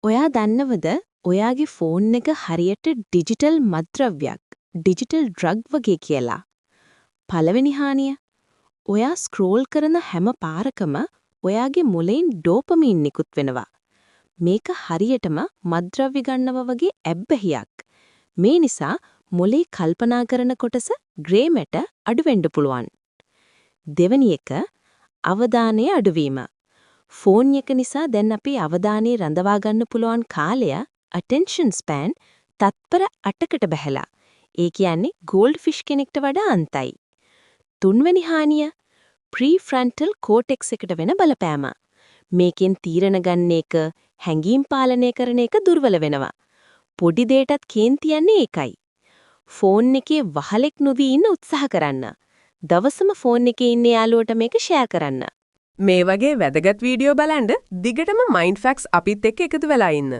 ඔයා දන්නවද ඔයාගේ ෆෝන් එක හරියට ඩිජිටල් මත්ද්‍රව්‍යයක්, ඩිජිටල් ඩ්‍රග් වගේ කියලා? පළවෙනි හානිය. ඔයා ස්ක්‍රෝල් කරන හැම පාරකම ඔයාගේ මොලෙන් ඩෝපමීන් නිකුත් වෙනවා. මේක හරියටම මත්ද්‍රව්‍ය ගන්නවා වගේ ඇබ්බැහියක්. මේ නිසා මොලේ කල්පනා කරන කොටස ග්‍රේ මැටර් අඩු වෙන්න පුළුවන්. දෙවැනි එක අවධානය අඩුවීම. ෆෝන් එක නිසා දැන් අපේ අවධානය රඳවා ගන්න පුළුවන් කාලය attention span තත්පර 8කට බැහැලා. ඒ කියන්නේ gold fish කෙනෙක්ට වඩා අන්තයි. තුන්වෙනි හානිය prefrontal cortex එකට වෙන බලපෑම. මේකෙන් තීරණ ගන්න එක, හැඟීම් පාලනය කරන එක දුර්වල වෙනවා. පොඩි දෙයකටත් කේන්ති යන්නේ ඒකයි. ෆෝන් එකේ වහලෙක් නොවී ඉන්න උත්සාහ කරන්න. දවසම ෆෝන් එකේ ඉන්න යාළුවට මේක ෂෙයා කරන්න. මේ වගේ වැදගත් වීඩියෝ බලන්න දිගටම Mind Facts අපිත් එක්ක එකතු වෙලා ඉන්න.